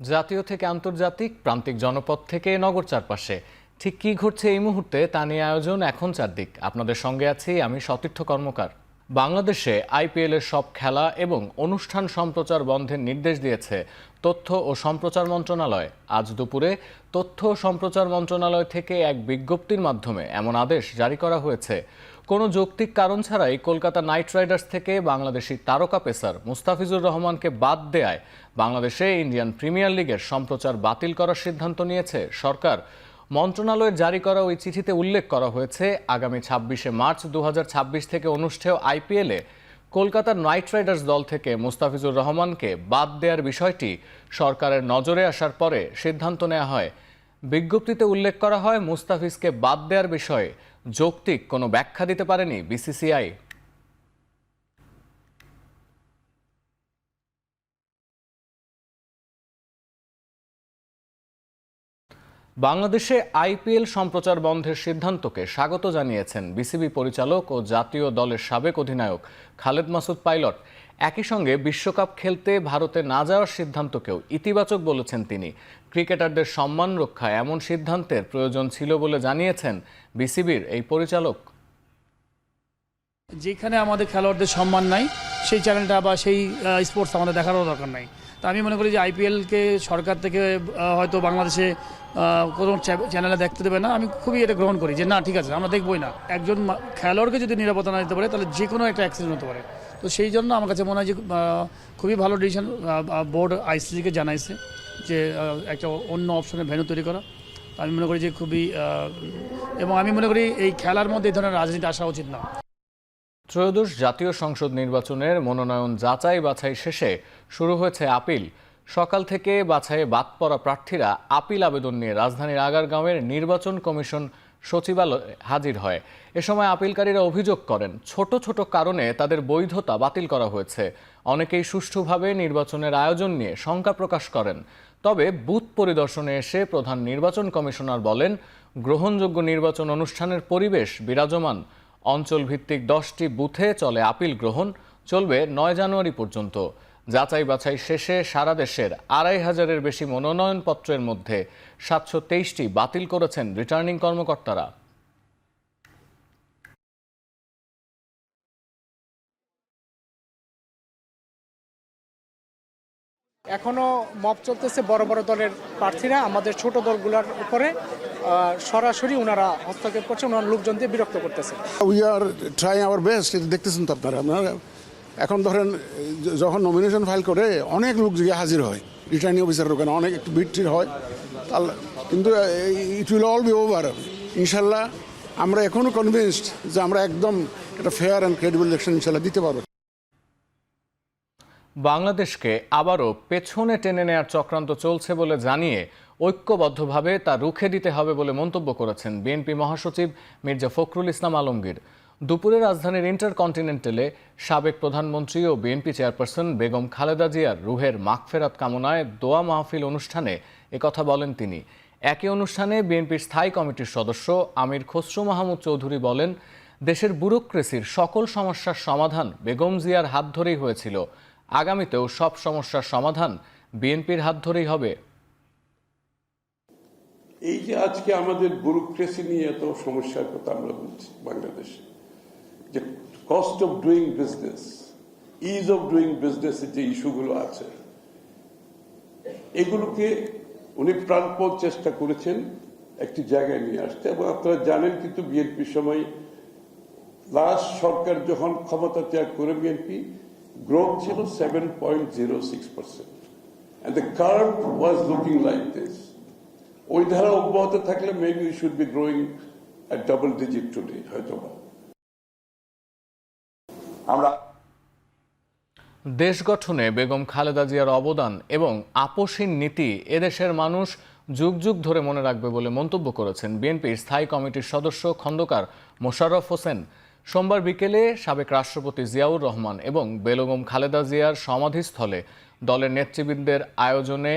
জাতীয় থেকে আন্তর্জাতিক, প্রান্তিক জনপদ থেকে নগর চারপাশে ঠিক কী ঘটছে এই মুহূর্তে তা নিয়ে আয়োজন এখন চারদিক। আপনাদের সঙ্গে আছি আমি সতীর্থ কর্মকার। বাংলাদেশে আইপিএল এর সব খেলা এবং অনুষ্ঠান সম্প্রচার বন্ধের নির্দেশ দিয়েছে তথ্য ও সম্প্রচার মন্ত্রণালয়। আজ দুপুরে তথ্য ও সম্প্রচার মন্ত্রণালয় থেকে এক বিজ্ঞপ্তির মাধ্যমে এমন আদেশ জারি করা হয়েছে। কোনো যৌক্তিক কারণ ছাড়াই কলকাতা নাইট রাইডার্স থেকে বাংলাদেশি তারকা পেসার মুস্তাফিজুর রহমানকে বাদ দেয়ায় বাংলাদেশে ইন্ডিয়ান প্রিমিয়ার লিগের সম্প্রচার বাতিল করার সিদ্ধান্ত নিয়েছে সরকার। মন্ত্রণালয়ের জারি করা ওই চিঠিতে উল্লেখ করা হয়েছে, আগামী ২৬শে মার্চ ২০২৬ থেকে অনুষ্ঠেয় আইপিএলে কলকাতার নাইট রাইডার্স দল থেকে মুস্তাফিজুর রহমানকে বাদ দেওয়ার বিষয়টি সরকারের নজরে আসার পরে সিদ্ধান্ত নেওয়া হয়। বিজ্ঞপ্তিতে উল্লেখ করা হয়, মুস্তাফিজকে বাদ দেওয়ার বিষয়ে যৌক্তিক কোনো ব্যাখ্যা দিতে পারেনি বিসিসিআই। বাংলাদেশে আইপিএল সম্প্রচার বন্ধের সিদ্ধান্তকে স্বাগত জানিয়েছেন বিসিবি পরিচালক ও জাতীয় দলের সাবেক অধিনায়ক খালেদ মাসুদ পাইলট। একই সঙ্গে বিশ্বকাপ খেলতে ভারতে না যাওয়ার সিদ্ধান্তকেও ইতিবাচক বলেছেন তিনি। ক্রিকেটারদের সম্মান রক্ষায় এমন সিদ্ধান্তের প্রয়োজন ছিল বলে জানিয়েছেন বিসিবির এই পরিচালক। যেখানে আমাদের খেলোয়াড়দের সম্মান নাই, সেই চ্যানেলটা বা সেই স্পোর্টস আমাদের দেখারও দরকার নাই। তা আমি মনে করি যে আইপিএলকে সরকার থেকে হয়তো বাংলাদেশে কোনো চ্যানেলে দেখতে দেবে না। আমি খুবই এটা গ্রহণ করি যে না, ঠিক আছে, আমরা দেখবই না। একজন খেলোয়াড়কে যদি নিরাপত্তা না দিতে পারে তাহলে যে কোনো একটা অ্যাক্সিডেন্ট হতে পারে। তো সেই জন্য আমার কাছে মনে হয় যে খুবই ভালো ডিসিশন বোর্ড আইসিসিকে জানাইছে যে একটা অন্য অপশনের ভেন্যু তৈরি করা। আমি মনে করি যে খুবই এবং আমি মনে করি এই খেলার মধ্যে এই ধরনের রাজনীতি আসা উচিত না। ত্রয়োদশ জাতীয় সংসদ নির্বাচনের মনোনয়ন যাচাই বাছাই শেষে শুরু হয়েছে আপিল। সকাল থেকে বাছাইয়ে বাদ পড়া প্রার্থীরা আপিল আবেদন নিয়ে রাজধানীর আগারগাঁওয়ের নির্বাচন কমিশন সচিবালয়ে হাজির হয়। এ সময় আপিলকারীরা অভিযোগ করেন, ছোট ছোট কারণে তাদের বৈধতা বাতিল করা হয়েছে। অনেকেই সুষ্ঠুভাবে নির্বাচনের আয়োজন নিয়ে শঙ্কা প্রকাশ করেন। তবে বুথ পরিদর্শনে এসে প্রধান নির্বাচন কমিশনার বলেন, গ্রহণযোগ্য নির্বাচন অনুষ্ঠানের পরিবেশ বিরাজমান। অঞ্চল ভিত্তিক 10টি বুথে চলে আপিল গ্রহণ, চলবে 9 জানুয়ারি পর্যন্ত। যাচাই বাছাই শেষে সারা দেশের 2500-এর বেশি মনোনয়নপত্রের মধ্যে 723টি বাতিল করেছেন রিটার্নিং কর্মকর্তারা। এখনো মব চলতেছে, বড় বড় দলের প্রার্থীরা আমাদের ছোট দলগুলোর উপরে সরাসরি ওনারা হস্তক্ষেপ করছে, ওনারা লোকজন দিয়ে বিরক্ত করতেছে। We are try our best. দেখতেছেন তো আপনারা এখন ধরেন যখন নমিনেশন ফাইল করে অনেক লোক গিয়ে হাজির হয়, রিটার্নিং অফিসারের ওখানে অনেক একটু ভিড় হয়, কিন্তু it will all be over ইনশাল্লাহ। আমরা এখনও কনভিন্সড যে আমরা একদম একটা ফেয়ার অ্যান্ড ক্রেডিবল ইলেকশন ইনশাল্লাহ দিতে পারবো। বাংলাদেশকে আবারও পেছনে টেনে নেয়ার চক্রান্ত চলছে বলে জানিয়ে ঐক্যবদ্ধভাবে তা রুখে দিতে হবে বলে মন্তব্য করেছেন বিএনপি মহাসচিব মির্জা ফখরুল ইসলাম আলমগীর। দুপুরে রাজধানীর ইন্টারকন্টিনেন্টালে সাবেক প্রধানমন্ত্রী ও বিএনপি চেয়ারপারসন বেগম খালেদা জিয়ার রুহের মাগফেরাত কামনায় দোয়া মাহফিল অনুষ্ঠানে একথা বলেন তিনি। একই অনুষ্ঠানে বিএনপির স্থায়ী কমিটির সদস্য আমির খসরু মাহমুদ চৌধুরী বলেন, দেশের ব্যুরোক্রেসির সকল সমস্যার সমাধান বেগম জিয়ার হাত ধরেই হয়েছিল। আগামীতেও সব সমস্যার সমাধান বিএনপির হাত ধরেই হবে। এই যে আজকে আমাদের ব্যুরোক্রেসি নিয়ে এত সমস্যার কথা আমরা বলছি, বাংলাদেশে যে cost of doing business, is of doing business যে ইস্যুগুলো আছে, এগুলোকে উনি প্রাণপণ চেষ্টা করেছেন একটি জায়গায় নিয়ে আসতে। এবং আপনারা জানেন কিন্তু বিএনপির সময় লাস্ট সরকার যখন ক্ষমতা ত্যাগ করে বিএনপি growth ছিল 7.06%, and the curve was looking like this. ওই ধারা অব্যাহত থাকলে maybe we should be growing at double digit today হয়তো। আমরা দেশ গঠনে বেগম খালেদা জিয়ার অবদান এবং আপোষহীন নীতি এদেশের মানুষ যুগ যুগ ধরে মনে রাখবে বলে মন্তব্য করেছেন বিএনপির স্থায়ী কমিটির সদস্য খন্দকার মোশাররফ হোসেন। সোমবার বিকেলে সাবেক রাষ্ট্রপতি জিয়াউর রহমান এবং বেগম খালেদা জিয়ার সমাধিস্থলে দলের নেতৃবৃন্দের আয়োজনে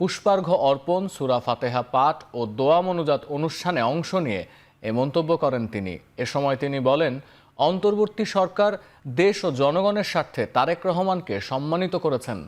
পুষ্পার্ঘ্য অর্পণ, সূরা ফাতেহা পাঠ ও দোয়া মোনাজাত অনুষ্ঠানে অংশ নিয়ে এ মন্তব্য করেন তিনি। এ সময় তিনি বলেন, অন্তর্বর্তী সরকার দেশ ও জনগণের স্বার্থে তারেক রহমানকে সম্মানিত করেছেন।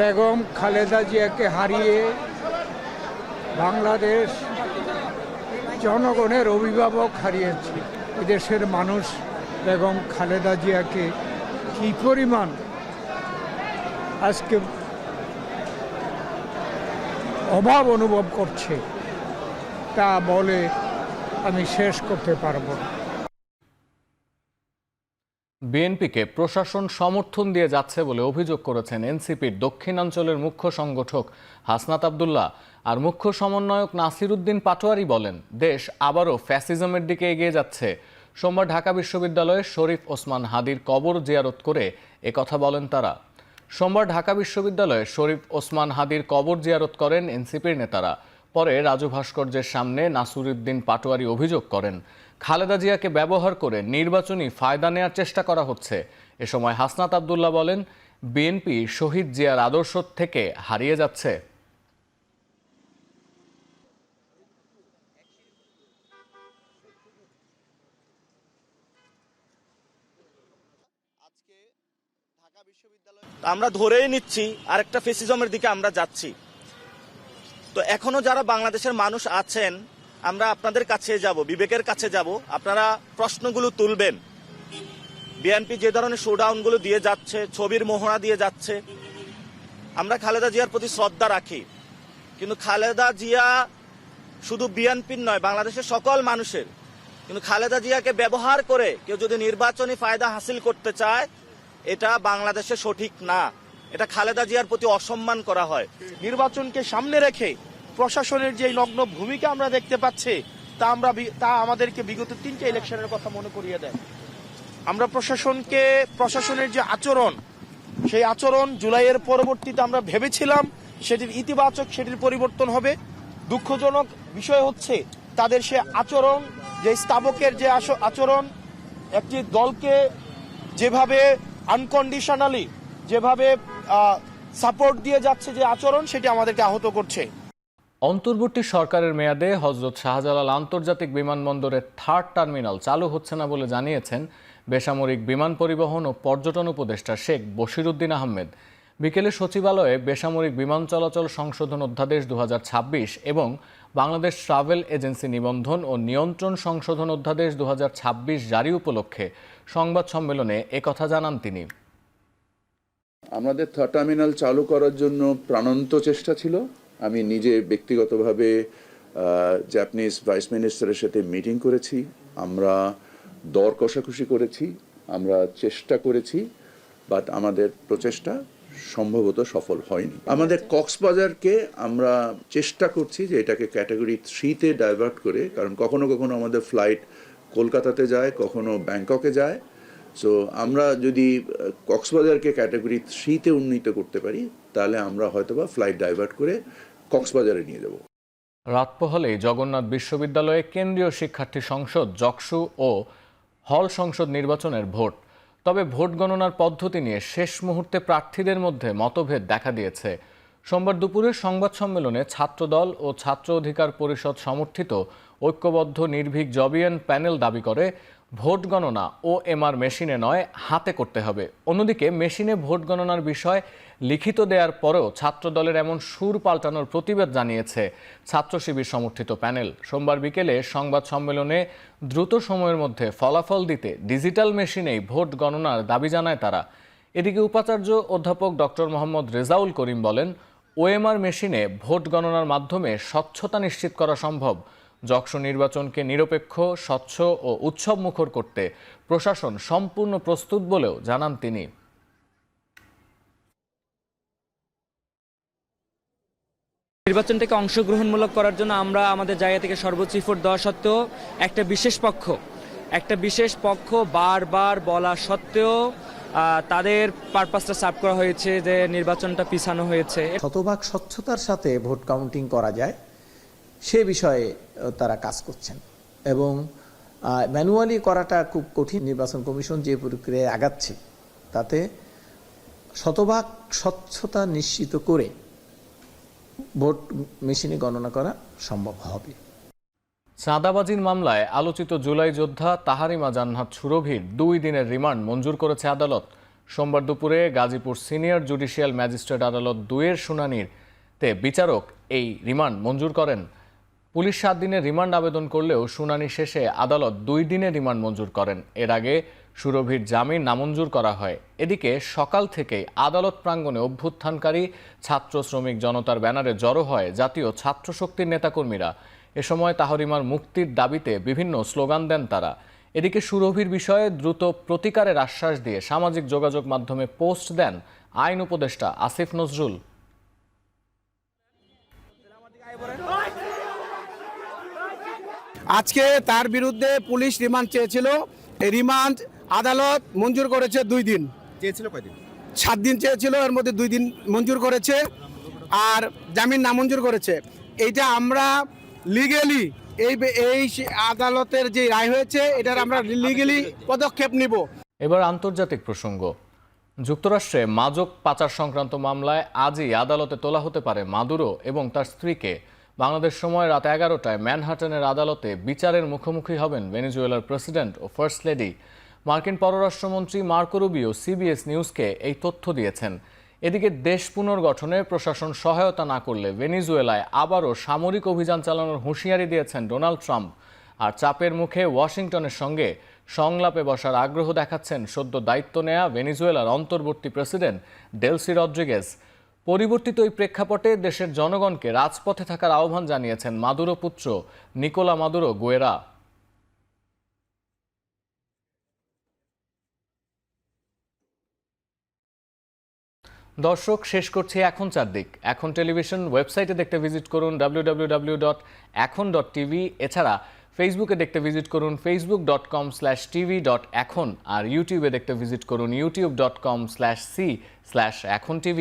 বেগম খালেদা জিয়াকে হারিয়ে বাংলাদেশ জনগণের অভিভাবক হারিয়েছে। এদেশের মানুষ বেগম খালেদা জিয়াকে কী পরিমাণ আজকে অভাব অনুভব করছে তা বলে আমি শেষ করতে পারবো না। বিএনপিকে প্রশাসন সমর্থন দিয়ে যাচ্ছে বলে অভিযোগ করেছেন এনসিপির দক্ষিণাঞ্চলের মুখ্য সংগঠক হাসনাত আব্দুল্লাহ। আর মুখ্য সমন্বয়ক নাসির উদ্দিন পাটোয়ারি বলেন, দেশ আবারও ফ্যাসিজমের দিকে এগিয়ে যাচ্ছে। সোমবার ঢাকা বিশ্ববিদ্যালয়ে শরীফ ওসমান হাদির কবর জিয়ারত করে একথা বলেন তারা। সোমবার ঢাকা বিশ্ববিদ্যালয়ে শরীফ ওসমান হাদির কবর জিয়ারত করেন এনসিপির নেতারা। পরে রাজু ভাস্কর্যের সামনে নাসিরউদ্দিন পাটোয়ারি অভিযোগ করেন, খালেদা জিয়াকে ব্যবহার করে নির্বাচনী ফায়দা নেওয়ার চেষ্টা করা হচ্ছে। এ সময় হাসনাত আব্দুল্লাহ বলেন, বিএনপি শহীদ জিয়ার আদর্শ থেকে হারিয়ে যাচ্ছে। আমরা ধরেই নিচ্ছি আরেকটা ফেসিজমের দিকে আমরা যাচ্ছি। তো এখনো যারা বাংলাদেশের মানুষ আছেন, আমরা আপনাদের কাছে যাব, বিবেকের কাছে যাব, আপনারা প্রশ্নগুলো তুলবেন। বিএনপি যে ধরনের শোডাউনগুলো দিয়ে যাচ্ছে, ছবির মোহরা দিয়ে যাচ্ছে, আমরা খালেদা জিয়ার প্রতি শ্রদ্ধা রাখি, কিন্তু খালেদা জিয়া শুধু বিএনপির নয়, বাংলাদেশের সকল মানুষের। কিন্তু খালেদা জিয়াকে ব্যবহার করে কেউ যদি নির্বাচনী ফায়দা হাসিল করতে চায়, এটা বাংলাদেশে সঠিক না, এটা খালেদা জিয়ার প্রতি অসম্মান করা হয়। নির্বাচনকে সামনে রেখে প্রশাসনের যে নগ্ন ভূমিকা আমরা দেখতে পাচ্ছি, তা আমাদেরকে বিগত 3টে ইলেকশনের কথা মনে করিয়ে দেয়। আমরা প্রশাসনের যে আচরণ, সেই আচরণ জুলাইয়ের পরবর্তীতে আমরা ভেবেছিলাম সেটির ইতিবাচক, সেটির পরিবর্তন হবে। দুঃখজনক বিষয় হচ্ছে তাদের সে আচরণ, যে স্তাবকের যে আচরণ, একটি দলকে যেভাবে আনকন্ডিশনালি যেভাবে সাপোর্ট দিয়ে যাচ্ছে যে আচরণ, সেটি আমাদেরকে আহত করছে। অন্তর্বর্তী সরকারের মেয়াদে হযরত শাহজালাল আন্তর্জাতিক বিমানবন্দরের 3rd টার্মিনাল চালু হচ্ছে না বলে জানিয়েছেন বেসামরিক বিমান পরিবহন ও পর্যটন উপদেষ্টা শেখ বশিরউদ্দিন আহমেদ। বিকেলে সচিবালয়ে বেসামরিক বিমান চলাচল সংশোধন অধ্যাদেশ 2026 এবং বাংলাদেশ ট্রাভেল এজেন্সি নিবন্ধন ও নিয়ন্ত্রণ সংশোধন অধ্যাদেশ 2026 জারি উপলক্ষে সংবাদ সম্মেলনে একথা জানান তিনি। আমাদের 3rd টার্মিনাল চালু করার জন্য প্রাণান্ত চেষ্টা ছিল। আমি নিজে ব্যক্তিগতভাবে জাপানিজ ভাইস মিনিস্টারের সাথে মিটিং করেছি, আমরা দর কষাকষি করেছি, আমরা চেষ্টা করেছি, বাট আমাদের প্রচেষ্টা সম্ভবত সফল হয়নি। আমাদের কক্সবাজারকে আমরা চেষ্টা করছি যে এটাকে ক্যাটাগরি 3-তে ডাইভার্ট করে, কারণ কখনো কখনো আমাদের ফ্লাইট কলকাতাতে যায়, কখনো ব্যাংককে যায়। সো আমরা যদি কক্সবাজারকে ক্যাটাগরি 3-তে উন্নীত করতে পারি, তাহলে আমরা হয়তোবা ফ্লাইট ডাইভার্ট করে কক্সবাজারে নিয়ে যাব। রাত পোহালেই জগন্নাথ বিশ্ববিদ্যালয়ে কেন্দ্রীয় শিক্ষার্থী সংসদ জকসু ও হল সংসদ নির্বাচনের ভোট। তবে ভোট গণনার পদ্ধতি নিয়ে শেষ মুহূর্তে প্রার্থীদের মধ্যে মতভেদ দেখা দিয়েছে। সোমবার দুপুরে সংবাদ সম্মেলনে ছাত্রদল ও ছাত্র অধিকার পরিষদ সমর্থিত ঐক্যবদ্ধ নির্ভীক জবিয়ান প্যানেল দাবি করে ভোট গণনা OMR মেশিনে নয়, হাতে করতে হবে। অন্যদিকে মেশিনে ভোট গণনার বিষয় লিখিত দেওয়ার পরেও ছাত্রদলের এমন সুর পাল্টানোর প্রতিবাদ জানিয়েছে ছাত্র শিবির সমর্থিত প্যানেল। সোমবার বিকেলে সংবাদ সম্মেলনে দ্রুত সময়ের মধ্যে ফলাফল দিতে ডিজিটাল মেশিনেই ভোট গণনার দাবি জানায় তারা। এদিকে উপাচার্য অধ্যাপক ডক্টর মোহাম্মদ রেজাউল করিম বলেন, OMR মেশিনে ভোট গণনার মাধ্যমে স্বচ্ছতা নিশ্চিত করা সম্ভব। জকসু নির্বাচনকে নিরপেক্ষ, স্বচ্ছ ও উৎসবমুখর করতে প্রশাসন সম্পূর্ণ প্রস্তুত বলেও জানান তিনি। নির্বাচনটাকে অংশগ্রহণমূলক করার জন্য আমরা আমাদের জায়গা থেকে সর্বোচ্চ এফোর্ট দেওয়া সত্ত্বেও একটা বিশেষ পক্ষ বারবার বলা সত্ত্বেও তাদের পারপাসটা সার্ভ করা হয়েছে যে নির্বাচনটা পিছানো হয়েছে। শতভাগ স্বচ্ছতার সাথে ভোট কাউন্টিং করা যায় সে বিষয়ে তারা কাজ করছেন এবং ম্যানুয়ালি করাটা খুব কঠিন। নির্বাচন কমিশন যে প্রক্রিয়ায় আগাচ্ছে তাতে শতভাগ স্বচ্ছতা নিশ্চিত করে ভোট মেশিনে গণনা করা সম্ভব হবে। চাঁদাবাজির মামলায় আলোচিত জুলাই যোদ্ধা তাহারিমা জান্নাত সুরভির 2 দিনের রিমান্ড মঞ্জুর করেছে আদালত। সোমবার দুপুরে গাজীপুর সিনিয়র জুডিশিয়াল ম্যাজিস্ট্রেট আদালত 2-এর শুনানিতে বিচারক এই রিমান্ড মঞ্জুর করেন। পুলিশ 7 দিনের রিমান্ড আবেদন করলেও শুনানি শেষে আদালত 2 দিনের রিমান্ড মঞ্জুর করেন। এর আগে সুরভির জামিন নামঞ্জুর করা হয়। এদিকে সকাল থেকেই আদালত প্রাঙ্গণে অভ্যুত্থানকারী ছাত্র শ্রমিক জনতার ব্যানারে জড়ো হয় জাতীয় ছাত্র শক্তির নেতাকর্মীরা। এ সময় তাহরিমার মুক্তির দাবিতে বিভিন্ন স্লোগান দেন তারা। এদিকে সুরভির বিষয়ে দ্রুত প্রতিকারের আশ্বাস দিয়ে সামাজিক যোগাযোগ মাধ্যমে পোস্ট দেন আইন উপদেষ্টা আসিফ নজরুল। আজকে তার বিরুদ্ধে পুলিশ রিমান্ড চেয়েছিল, এই রিমান্ড আদালত মঞ্জুর করেছে 2 দিন। চেয়েছিল কয়দিন? 7 দিন চেয়েছিল, এর মধ্যে 2 দিন মঞ্জুর করেছে আর জামিন নামঞ্জুর করেছে। এইটা আমরা লিগেলি এই আদালতের যে রায় হয়েছে এটার আমরা লিগেলি পদক্ষেপ নিব। এবার আন্তর্জাতিক প্রসঙ্গ। যুক্তরাষ্ট্রে মাদক পাচার সংক্রান্ত মামলায় আজই আদালতে তোলা হতে পারে মাদুরো এবং তার স্ত্রীকে। বাংলাদেশ সময় রাত 11টায় ম্যানহাটনের আদালতে বিচারের মুখোমুখি হবেন ভেনেজুয়েলার প্রেসিডেন্ট ও ফার্স্ট লেডি। মার্কিন পররাষ্ট্রমন্ত্রী মার্কো রুবিও সিবিএস নিউজকে এই তথ্য দিয়েছেন। এদিকে দেশ পুনর্গঠনে প্রশাসন সহায়তা না করলে ভেনেজুয়েলায় আবারও সামরিক অভিযান চালানোর হুঁশিয়ারি দিয়েছেন ডোনাল্ড ট্রাম্প। আর চাপের মুখে ওয়াশিংটনের সঙ্গে সংলাপে বসার আগ্রহ দেখাচ্ছেন সদ্য দায়িত্ব নেয়া ভেনেজুয়েলার অন্তর্বর্তী প্রেসিডেন্ট ডেলসি রদ্রিগেজ। পরিবর্তিত এই প্রেক্ষাপটে দেশের জনগণকে রাজপথে থাকার আহ্বান জানিয়েছেন মাদুরো পুত্র নিকোলা মাদুরো গুয়েরা। দর্শক, শেষ করছি এখন চারদিক। এখন টেলিভিশন ওয়েবসাইটে দেখতে ভিজিট করুন www.ekhon.tv। এছাড়া ফেসবুকে দেখতে ভিজিট করুন facebook.com/tv.ekhon আর ইউটিউবে দেখতে ভিজিট করুন youtube.com/c/ekhon tv।